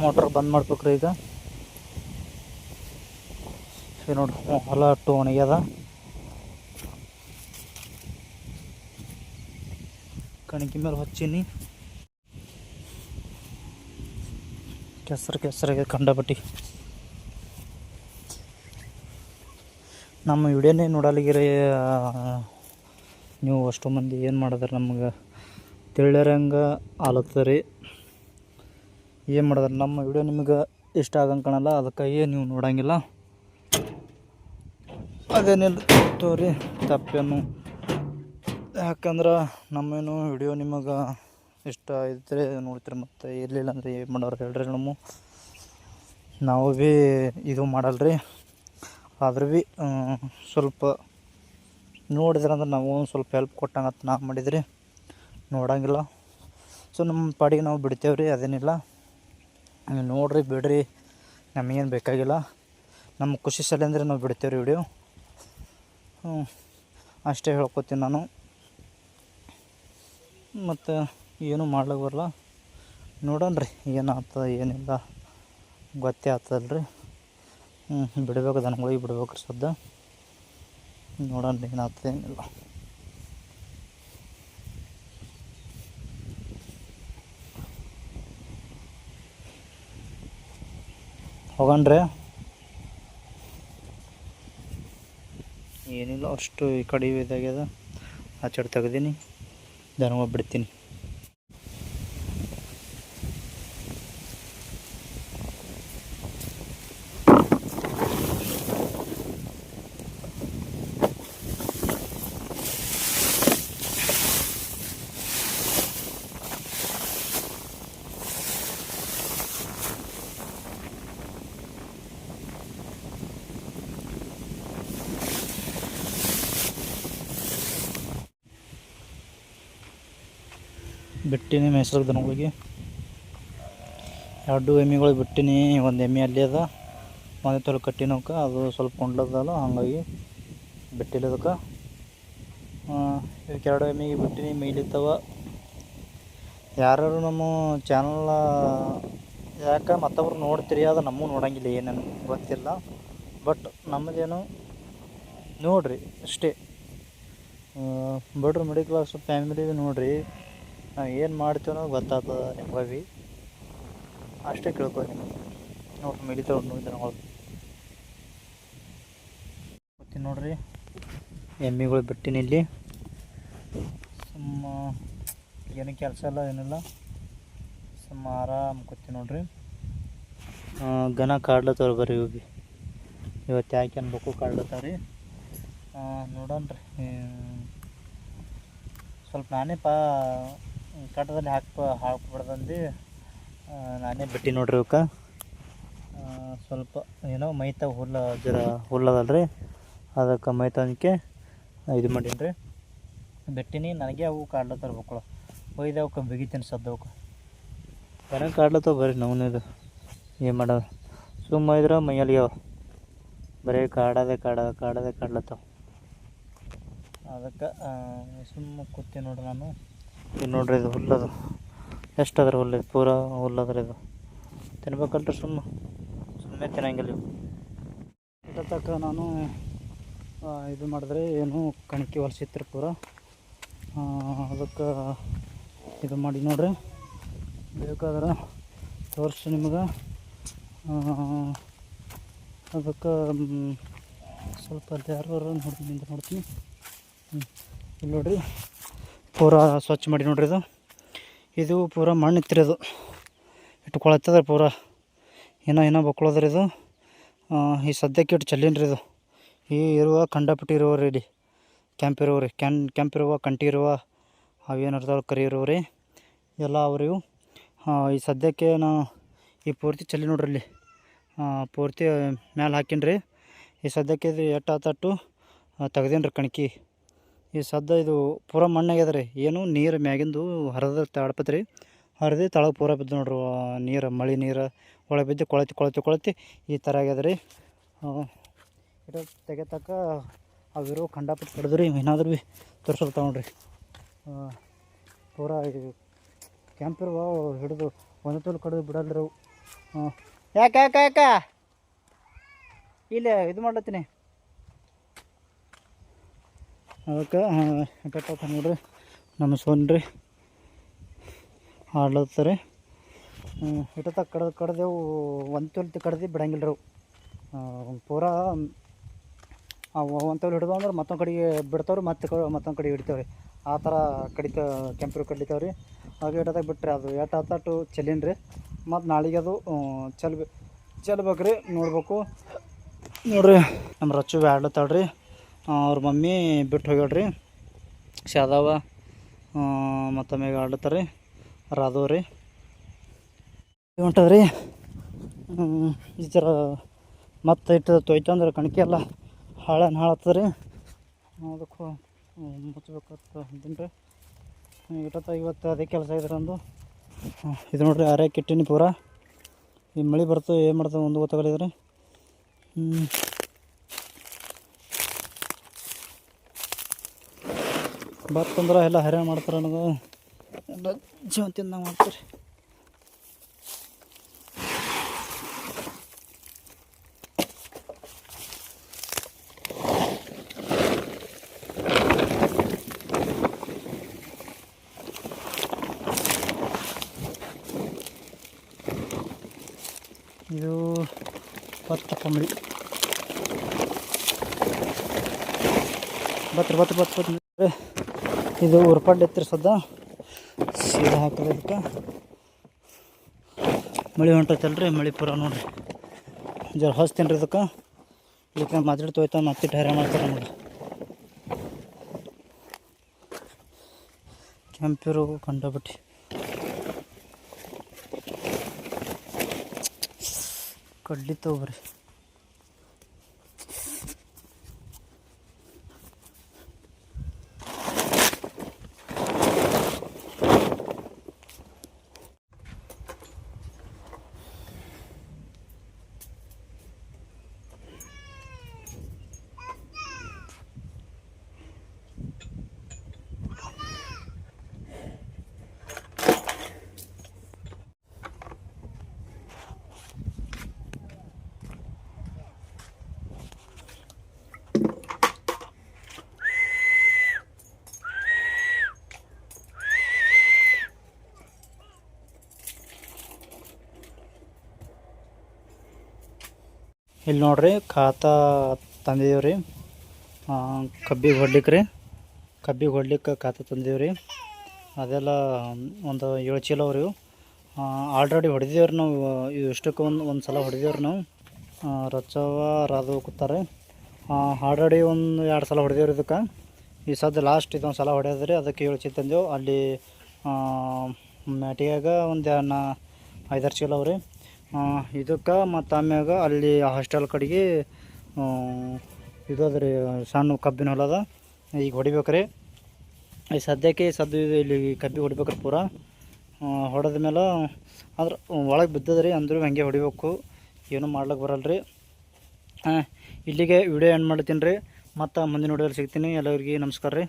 Motor ಬಂದ್ ಮಾಡ್ಬೇಕ್ರಿ ಈಗ ನೋಡಿ ಹೊಲ ಅಟ್ಟು ಒಣಗ್ಯದ ಕಣಕಿ ಮೇಲೆ ಹಚ್ಚೀನಿ ಕೆಸರಿಗೆ ಕಂಡಪಟ್ಟಿ ನಮ್ಮ ವಿಡಿಯೋನೇ ನೋಡಲಿಗಿರಿ ನೀವು ಅಷ್ಟು ಮಂದಿ ಏನು ಮಾಡಿದ್ರೆ ನಮ್ಗೆ ತಿಳಿಯರಂಗೆ ಆಲತ್ತದ ರೀ ಏನು ಮಾಡಿದ್ರೆ ನಮ್ಮ ವಿಡಿಯೋ ನಿಮ್ಗೆ ಇಷ್ಟ ಆಗಂಗೆ ಕಾಣಲ್ಲ ಅದಕ್ಕಾಗಿ ನೀವು ನೋಡೋಂಗಿಲ್ಲ ಅದೇನಿಲ್ಲ ತೋರಿ ತಪ್ಪೇನು ಯಾಕಂದ್ರೆ ನಮ್ಮೇನು ವಿಡಿಯೋ ನಿಮಗೆ ಇಷ್ಟ ಇದ್ದರೆ ನೋಡ್ತೀರಿ ಮತ್ತು ಇರಲಿಲ್ಲ ಅಂದರೆ ಏನು ಮಾಡೋರು ಹೇಳ್ರಿ ನಾವು ಭೀ ಇದು ಮಾಡಲ್ರಿ ಆದ್ರೆ ಭೀ ಸ್ವಲ್ಪ ನೋಡಿದ್ರೆ ಅಂದ್ರೆ ನಾವು ಸ್ವಲ್ಪ ಹೆಲ್ಪ್ ಕೊಟ್ಟಂಗೆ ನಾವು ಮಾಡಿದ್ರಿ ನೋಡೋಂಗಿಲ್ಲ ಸೊ ನಮ್ಮ ಪಾಡಿಗೆ ನಾವು ಬಿಡ್ತೇವ್ರಿ ಅದೇನಿಲ್ಲ ನೋಡಿರಿ ಬಿಡ್ರಿ ನಮಗೇನು ಬೇಕಾಗಿಲ್ಲ ನಮ್ಮ ಖುಷಿ ಸಲ ಅಂದರೆ ನಾವು ಬಿಡ್ತೇವ್ರಿ ವಿಡಿಯೋ ಅಷ್ಟೇ ಹೇಳ್ಕೊತೀನಿ ನಾನು ಮತ್ತು ಏನೂ ಮಾಡ್ಲಿಕ್ಕೆ ಬರಲ್ಲ ನೋಡೋಣ್ರಿ ಏನಾಗ್ತದೆ ಏನಿಲ್ಲ ಗೊತ್ತೇ ಆಗ್ತದಲ್ರಿ ಬಿಡಬೇಕು ದನಗಳಿಗೆ ಬಿಡ್ಬೇಕ್ರಿ ಸದ್ದ ನೋಡೋಣ್ರಿ ಏನಾಗ್ತದೆ ಏನಿಲ್ಲ ಹೋಗಣ್ರಿ ಏನಿಲ್ಲ ಅಷ್ಟು ಈ ಕಡೆ ಇದಾಗ್ಯದ ಆ ಚಡ್ ತೆಗ್ದೀನಿ ದನವ ಬಿಡ್ತೀನಿ ಬಿಟ್ಟಿನಿ ಮೇಯ್ಸೋಕೆ ದನಗಳಿಗೆ 2 ಎಮ್ಮೆಗಳು ಬಿಟ್ಟಿನಿ ಒಂದು ಎಮ್ಮೆ ಅಲ್ಲಿ ಅದ ಒಂದೇ ತೊಲೆ ಕಟ್ಟಿನೋಕೆ ಅದು ಸ್ವಲ್ಪ ಕೊಂಡ್ಲದಲ್ಲ ಹಾಗಾಗಿ ಬಿಟ್ಟಿಲ್ಲ ಅದಕ್ಕೆ ಇದಕ್ಕೆ 2 ಎಮ್ಮೆಗೆ ಬಿಟ್ಟಿನಿ ಮೇಯ್ಲಿತ್ತವ ಯಾರು ನಮ್ಮ ಚಾನಲ್ ಯಾಕೆ ಮತ್ತೊಬ್ರು ನೋಡ್ತೀರಿ ಅದು ನಮಗೂ ನೋಡೋಂಗಿಲ್ಲ ಏನೇನು ಗೊತ್ತಿಲ್ಲ ಬಟ್ ನಮ್ಮದೇನು ನೋಡಿರಿ ಅಷ್ಟೇ ಬಡ್ರು ಮಿಡಲ್ ಕ್ಲಾಸ್ ಫ್ಯಾಮಿಲಿ ನೋಡಿರಿ ನಾವು ಏನು ಮಾಡ್ತೀವೋ ಗೊತ್ತಾಗ್ತದೆ ನಿಮ್ಗೆ ಭೀ ಅಷ್ಟೇ ಕೇಳ್ಕೊಳ್ಳಿ ನೋಡ್ರಿ ಮಿಲಿತಾವ್ ನೋಡಿದ್ರೆ ನಾವು ಗೊತ್ತೀನಿ ನೋಡ್ರಿ ಎಮ್ಮೆಗಳು ಬಿಟ್ಟಿನಿ ಇಲ್ಲಿ ಸುಮ್ಮ ಏನು ಕೆಲಸ ಇಲ್ಲ ಏನಿಲ್ಲ ಸುಮ್ಮ ಆರಾಮ್ ಕೂತೀನಿ ನೋಡ್ರಿ ಗನ ಕಾಡ್ಲತ್ತವ್ರಿ ಬರ್ರಿ ಹೋಗಿ ಇವತ್ತು ಯಾಕೆ ಅನ್ಬೇಕು ಕಾಡ್ಲತ್ತಾವ್ರಿ ನೋಡೋಣ್ರಿ ಸ್ವಲ್ಪ ನಾನೇ ಕಟ್ಟದಲ್ಲಿ ಹಾಕ್ಬಿಡ್ದಂದು ನಾನೇ ಬಿಟ್ಟು ನೋಡ್ರಿ ಇವಕ್ಕೆ ಸ್ವಲ್ಪ ಏನೋ ಮೈತಾಗ ಹುಲ್ಲದಲ್ರಿ ಅದಕ್ಕೆ ಮೈತನಕ್ಕೆ ಇದು ಮಾಡೀನಿ ರೀ ಬಿಟ್ಟಿನಿ ನನಗೆ ಅವು ಕಾಡ್ಲತ್ತಾರ ಮಕ್ಕಳು ಒಯ್ದು ಅವಕ್ಕೆ ಬಿಗಿತೀನಿ ಸದ್ದು ಅವಕ್ಕೆ ಚೆನ್ನಾಗಿ ಕಾಡ್ಲತ್ತಾವ ಬರ್ರಿ ನವನಿದು ಏನು ಮಾಡೋದು ಸುಮ್ಮ ಇದ್ರೆ ಮೈಯಲ್ಲಿಗೆ ಬರೀ ಕಾಡ್ಲತ್ತಾವ ಅದಕ್ಕೆ ಸುಮ್ಮ ಕೂತೀನಿ ನೋಡ್ರಿ ನಾನು ಇದು ನೋಡ್ರಿ ಇದು ಹುಲ್ಲದು ಎಷ್ಟು ಅದ್ರ ಹುಲ್ಲು ಪೂರ ಹುಲ್ಲದ್ರಿ ಇದು ತಿನ್ಬೇಕಲ್ರಿ ಸುಮ್ಮನೆ ತಿನ್ನಂಗಿಲ್ಲ ಇವು ಇದ ತಕ್ಕ ನಾನು ಇದು ಮಾಡಿದ್ರೆ ಏನು ಕಣಕಿ ಹೊಲ್ಸಿತ್ರಿ ಪೂರ ಅದಕ್ಕೆ ಇದು ಮಾಡಿ ನೋಡ್ರಿ ಬೇಕಾದ್ರೆ ತೋರಿಸಿ ನಿಮ್ಗೆ ಅದಕ್ಕೆ ಸ್ವಲ್ಪ ಅಲ್ಲಿ ಯಾರು ನೋಡ್ತೀನಿ ಇಲ್ಲಿ ನೋಡ್ರಿ ಪೂರ ಸ್ವಚ್ಛ ಮಾಡಿ ನೋಡ್ರಿ ಇದು ಪೂರ ಮಣ್ಣು ಇತ್ತಿರಿ ಅದು ಇಟ್ಕೊಳತ್ತದ ಪೂರ ಏನೋ ಬಕ್ಳೋದ್ರಿ ಇದು ಈ ಸದ್ಯಕ್ಕೆ ಇಟ್ಟು ಚಲ್ಲೀನಿ ರೀ ಇದು ಈ ಇರುವ ಕಂಡಪಟ್ಟಿ ಇರುವವ್ರಿ ಇಲ್ಲಿ ಕೆಂಪಿರುವ ಕಂಟಿ ಇರುವ ಅವೇನಿರ್ತಾವೆ ಕರಿ ಇರುವವ್ರಿ ಎಲ್ಲ ಅವ್ರಿವು ಈ ಸದ್ಯಕ್ಕೆ ನಾವು ಈ ಪೂರ್ತಿ ಚಲ್ಲಿ ನೋಡ್ರಿ ಇಲ್ಲಿ ಪೂರ್ತಿ ಮ್ಯಾಲೆ ಹಾಕೀನಿ ರೀ ಈ ಸದ್ಯಕ್ಕೆ ಇದು ಎಟ್ಟು ತೆಗ್ದೀನಿ ರೀ ಕಣ್ಕಿ ಈ ಸದ್ಯ ಇದು ಪೂರ ಮಣ್ಣಾಗ್ಯದ ರೀ ಏನು ನೀರು ಮ್ಯಾಗಿಂದು ಹರಿದ ತಡಪತ್ರಿ ರೀ ಹರಿದು ತಳಗೆ ಪೂರ ಬಿದ್ದು ನೋಡ್ರಿ ನೀರು ಮಳೆ ನೀರು ಒಳಗೆ ಬಿದ್ದು ಕೊಳತಿ ಈ ಥರ ಆಗ್ಯದ ರೀ ಇದು ತೆಗೆತಕ್ಕ ಅವಿರೋ ಕಂಡಪಟ್ಟು ಕಡ್ದು ರೀ ಏನಾದ್ರೂ ಭೀ ತೋರಿಸ್ತಾವೆ ನೋಡ್ರಿ ಪೂರ ಇದು ಕ್ಯಾಂಪಿರುವ ಹಿಡಿದು ಒಂದೇ ತೋಲು ಕಡಿದು ಬಿಡಲ್ರಿ ಅವು ಹ್ಞೂ ಯಾಕೆ ಯಾಕೆ ಯಾಕೆ ಇಲ್ಲೇ ಇದು ಮಾಡ್ಲತ್ತೀನಿ ಅದಕ್ಕೆ ಎಟ್ಟ ನೋಡ್ರಿ ನಮ್ಮ ಸೋನ್ರಿ ಆಡ್ಲತ್ತಾರೆ. ಇಟ್ಟತ್ತ ಕಡ್ದೆವು ಒಂದು ತೊಲ್ತಿ ಕಡ್ದು ಬಿಡಂಗಿಲ್ಲ ರೀ ಪೂರಾ ಒಂದು ತೊಲ್ ಹಿಡ್ದು ಅಂದ್ರೆ ಮತ್ತೊಂದು ಕಡೆಗೆ ಬಿಡ್ತಾವ್ರಿ, ಮತ್ತೊಂದು ಕಡೆಗೆ ಹಿಡಿತಾವ್ರಿ. ಆ ಥರ ಕೆಂಪರು ಕಡಿತಾವೆ ರೀ. ಹಾಗೆ ಇಟ್ಟದಾಗ ಬಿಟ್ರಿ ಅದು ಎಟ್ಟು ಹತ್ತಟ್ಟು ಚೆಲ್ಲಿನ ರೀ. ಮತ್ತು ನಾಳೆಗೆ ಅದು ಚೆಲ್ಬೇಕ್ರಿ. ನೋಡ್ಬೇಕು ನೋಡ್ರಿ ನಮ್ಮ ರಚ್ಚು ಆಡ್ಲತ್ತಾಳ್ರಿ. ಅವ್ರ ಮಮ್ಮಿ ಬಿಟ್ಟು ಹೋಗ್ಯಾಳ್ರಿ. ಶಾದಾವ ಮತ್ತು ಆಮ್ಯಾಗ ಆಡ್ಲತ್ತಾರೆ ರಾಧವ್ ರೀ ಹೊಂಟದ್ರಿ. ಈ ಥರ ಮತ್ತೆ ಇಟ್ಟು ತೊಯ್ತು ಅಂದ್ರೆ ಕಣಕಿ ಎಲ್ಲ ಹಾಳತ್ತದ ರೀ. ಅದಕ್ಕೂ ಮುಚ್ಚಬೇಕಂತ ಅಂತೀನಿ ರೀ. ಇವತ್ತು ಅದೇ ಕೆಲಸ ಇದ್ರೆ ಒಂದು ಇದು ನೋಡ್ರಿ ಆರ್ಯಾಕೆ ಇಟ್ಟಿನಿ ಪೂರ. ಈ ಮಳೆ ಬರ್ತದೆ ಏನು ಮಾಡ್ತದೆ ಒಂದು ಗೊತ್ತಾಗಲಿದ್ರಿ. ಬರ್ತಂದ್ರೆ ಎಲ್ಲ ಹೈರಾಣ ಮಾಡ್ತಾರೆ ನನಗೆ, ಎಲ್ಲ ಜೀವಂತಿಂದ ಮಾಡ್ತಾರೆ. ಇದು ಬತ್ತ ಕಂಬಳಿ ಬತ್ರ ಇದು ಉರ್ಪಡ್ಡು ಎತ್ತಿರ ಸದ್ದ ಸೀದಾ ಹಾಕೋದು. ಅದಕ್ಕೆ ಮಳೆ ಹೊಂಟೈತಲ್ರಿ, ಮಳೆ ಪೂರ ನೋಡ್ರಿ ಜರ ಹಚ್ತೀನಿ ರೀ. ಅದಕ್ಕೆ ಇದಕ್ಕೆ ಮಾತಾಡಿ ತೊಯ್ತಾ ಮತ್ತೆ ಹೈರಾಣ ಮಾಡ್ತಾರೆ ನಮಗೆ. ಕೆಂಪಿರು ಕಂಡಬಿಟ್ಟು ಕಡ್ಲಿ ತೊಗೊಬ್ರಿ. ಇಲ್ಲಿ ನೋಡ್ರಿ ಖಾತಾ ತಂದಿದ್ದೀವಿ ರೀ. ಕಬ್ಬಿಗೆ ಹೊಡ್ಲಿಕ್ಕೆ ಖಾತಾ ತಂದಿದ್ದೀವಿ ರೀ. ಅದೆಲ್ಲ ಒಂದು 7 ಚೀಲ ಅವ್ರಿ. ಆಲ್ರೆಡಿ ಹೊಡೆದೇವ್ರಿ ನಾವು. ಇಷ್ಟಕ್ಕೆ ಒಂದು ಸಲ ಹೊಡೆದೇವ್ರಿ ನಾವು. ರಚ್ಚವ ರಾದು ಕೂತಾರೆ. ಆಲ್ರೆಡಿ ಒಂದು 2 ಸಲ ಹೊಡೆದೇವ್ರಿ ಇದಕ್ಕೆ. ಈ ಸದ್ಯ ಲಾಸ್ಟ್ ಇದೊಂದು ಸಲ ಹೊಡೆದ್ರಿ. ಅದಕ್ಕೆ 7 ಚೀಲ ತಂದೆವು. ಅಲ್ಲಿ ಮ್ಯಾಟಿಯಾಗ ಒಂದು 5-6 ಚೀಲ ಅವ್ರಿ. ಇದಕ್ಕೆ ಮತ್ತು ಆಮ್ಯಾಗ ಅಲ್ಲಿ ಹಾಸ್ಟೆಲ್ ಕಡೆಗೆ ಇದು ಅದ ರೀ ಸಣ್ಣ ಕಬ್ಬಿನ ಹೊಲ ಅದ. ಈಗ ಹೊಡಿಬೇಕ್ರಿ. ಈ ಸದ್ಯಕ್ಕೆ ಇಲ್ಲಿ ಕಬ್ಬಿ ಹೊಡಿಬೇಕ್ರಿ ಪೂರ. ಹೊಡೆದ ಮೇಲೆ ಅಂದ್ರೆ ಒಳಗೆ ಬಿದ್ದದ್ರಿ, ಅಂದ್ರೂ ಹಂಗೆ ಹೊಡಿಬೇಕು, ಏನೂ ಮಾಡ್ಲಿಕ್ಕೆ ಬರಲ್ರಿ. ಇಲ್ಲಿಗೆ ವಿಡಿಯೋ ಎಂಡ್ ಮಾಡ್ತೀನಿ ರೀ. ಮತ್ತು ಮುಂದಿನ ವಿಡಿಯೋದಲ್ಲಿ ಸಿಗ್ತೀನಿ. ಎಲ್ಲರಿಗೆ ನಮಸ್ಕಾರ ರೀ.